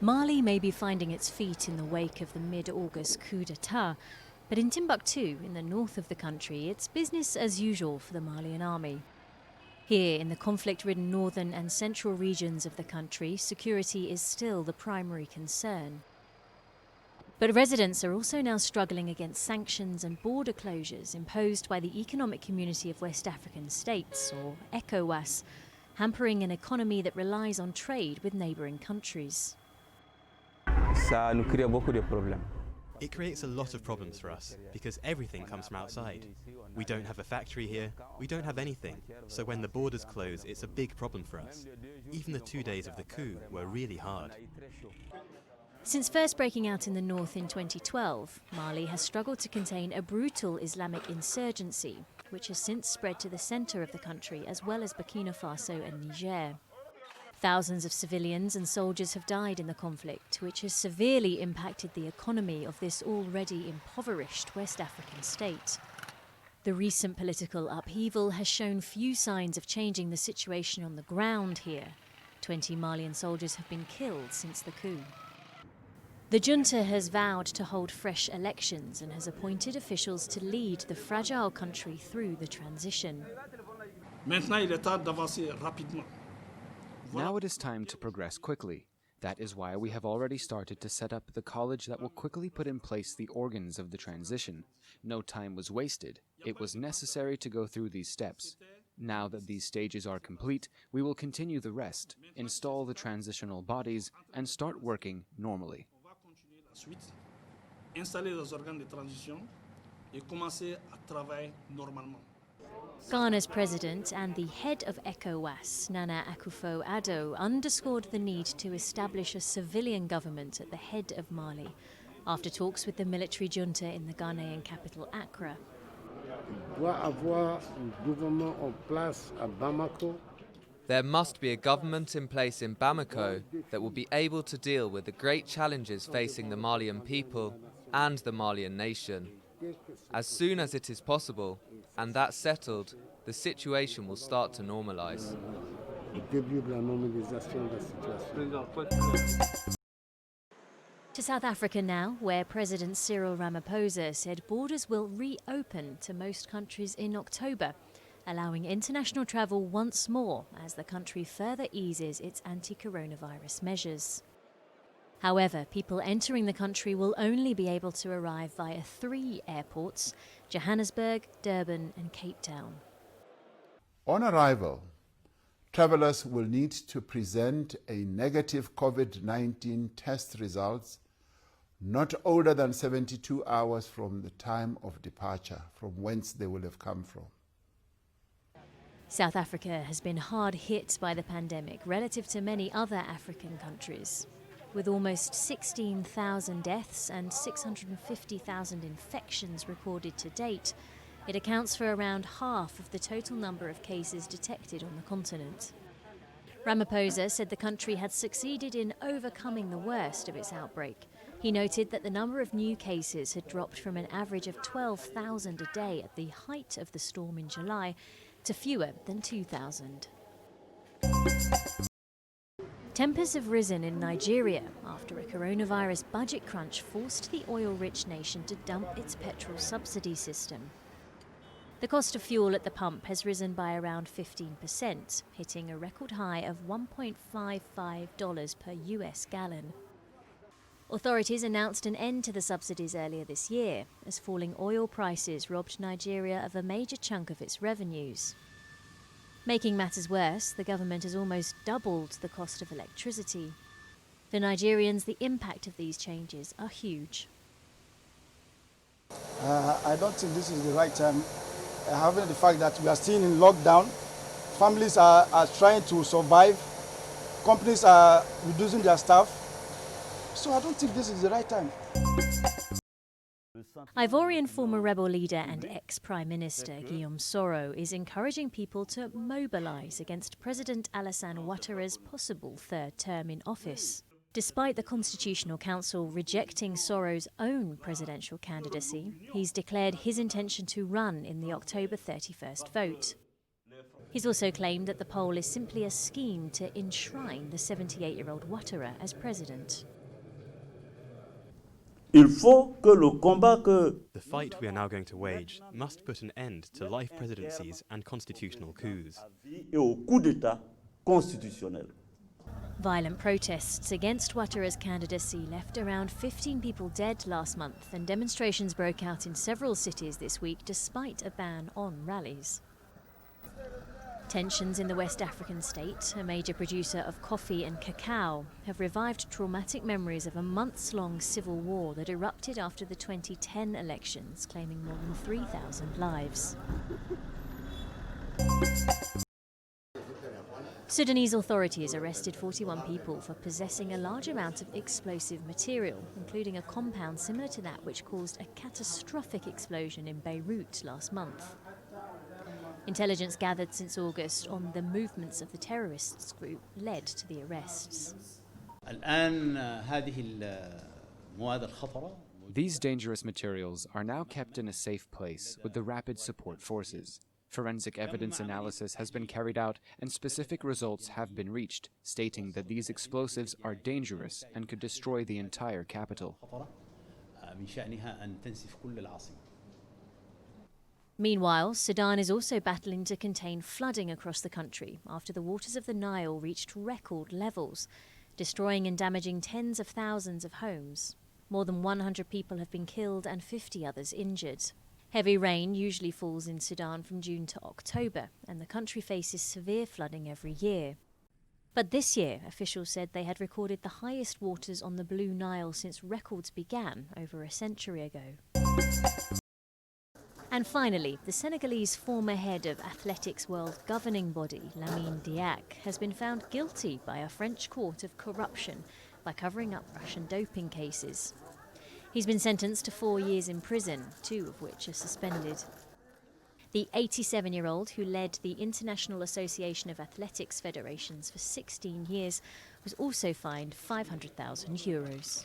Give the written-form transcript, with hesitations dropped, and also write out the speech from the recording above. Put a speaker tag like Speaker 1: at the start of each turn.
Speaker 1: Mali may be finding its feet in the wake of the mid-August coup d'etat, but in Timbuktu, in the north of the country, it's business as usual for the Malian army. Here, in the conflict-ridden northern and central regions of the country, security is still the primary concern. But residents are also now struggling against sanctions and border closures imposed by the Economic Community of West African States, or ECOWAS, hampering an economy that relies on trade with neighbouring countries.
Speaker 2: It creates a lot of problems for us, because everything comes from outside. We don't have a factory here, we don't have anything, so when the borders close, it's a big problem for us. Even the 2 days of the coup were really hard.
Speaker 1: Since first breaking out in the north in 2012, Mali has struggled to contain a brutal Islamic insurgency, which has since spread to the centre of the country as well as Burkina Faso and Niger. Thousands of civilians and soldiers have died in the conflict, which has severely impacted the economy of this already impoverished West African state. The recent political upheaval has shown few signs of changing the situation on the ground here. 20 Malian soldiers have been killed since the coup. The junta has vowed to hold fresh elections and has appointed officials to lead the fragile country through the transition.
Speaker 3: Now it is time to progress quickly. That is why we have already started to set up the college that will quickly put in place the organs of the transition. No time was wasted. It was necessary to go through these steps. Now that these stages are complete, we will continue the rest, install the transitional bodies, and start working normally.
Speaker 1: Ghana's president and the head of ECOWAS, Nana Akufo-Addo, underscored the need to establish a civilian government at the head of Mali, after talks with the military junta in the Ghanaian capital, Accra.
Speaker 4: There must be a government in place in Bamako that will be able to deal with the great challenges facing the Malian people and the Malian nation. As soon as it is possible, and that's settled, the situation will start to normalise.
Speaker 1: To South Africa now, where President Cyril Ramaphosa said borders will reopen to most countries in October, allowing international travel once more as the country further eases its anti-coronavirus measures. However, people entering the country will only be able to arrive via 3 airports: Johannesburg, Durban and Cape Town.
Speaker 5: On arrival, travellers will need to present a negative COVID-19 test results not older than 72 hours from the time of departure, from whence they will have come from.
Speaker 1: South Africa has been hard hit by the pandemic relative to many other African countries. With almost 16,000 deaths and 650,000 infections recorded to date, it accounts for around half of the total number of cases detected on the continent. Ramaphosa said the country had succeeded in overcoming the worst of its outbreak. He noted that the number of new cases had dropped from an average of 12,000 a day at the height of the storm in July to fewer than 2,000. Tempers have risen in Nigeria after a coronavirus budget crunch forced the oil-rich nation to dump its petrol subsidy system. The cost of fuel at the pump has risen by around 15%, hitting a record high of $1.55 per US gallon. Authorities announced an end to the subsidies earlier this year, as falling oil prices robbed Nigeria of a major chunk of its revenues. Making matters worse, the government has almost doubled the cost of electricity. For Nigerians, the impact of these changes are huge.
Speaker 6: I don't think this is the right time, having the fact that we are still in lockdown. Families are trying to survive. Companies are reducing their staff. So I don't think this is the right time.
Speaker 1: Ivorian former rebel leader and ex-Prime Minister Guillaume Soro is encouraging people to mobilise against President Alassane Ouattara's possible third term in office. Despite the Constitutional Council rejecting Soro's own presidential candidacy, he's declared his intention to run in the October 31st vote. He's also claimed that the poll is simply a scheme to enshrine the 78-year-old Ouattara as president.
Speaker 7: Il faut que le combat que
Speaker 2: The fight we are now going to wage must put an end to life presidencies and constitutional coups.
Speaker 7: et au coup d'État constitutionnel.
Speaker 1: Violent protests against Ouattara's candidacy left around 15 people dead last month, and demonstrations broke out in several cities this week despite a ban on rallies. Tensions in the West African state, a major producer of coffee and cacao, have revived traumatic memories of a months-long civil war that erupted after the 2010 elections, claiming more than 3,000 lives. Sudanese authorities arrested 41 people for possessing a large amount of explosive material, including a compound similar to that which caused a catastrophic explosion in Beirut last month. Intelligence gathered since August on the movements of the terrorists group led to the arrests.
Speaker 3: These dangerous materials are now kept in a safe place with the Rapid Support Forces. Forensic evidence analysis has been carried out and specific results have been reached, stating that these explosives are dangerous and could destroy the entire capital.
Speaker 1: Meanwhile, Sudan is also battling to contain flooding across the country after the waters of the Nile reached record levels, destroying and damaging tens of thousands of homes. More than 100 people have been killed and 50 others injured. Heavy rain usually falls in Sudan from June to October, and the country faces severe flooding every year. But this year, officials said they had recorded the highest waters on the Blue Nile since records began over a century ago. And finally, the Senegalese former head of athletics world governing body, Lamine Diack, has been found guilty by a French court of corruption by covering up Russian doping cases. He's been sentenced to 4 years in prison, 2 of which are suspended. The 87-year-old, who led the International Association of Athletics Federations for 16 years, was also fined €500,000.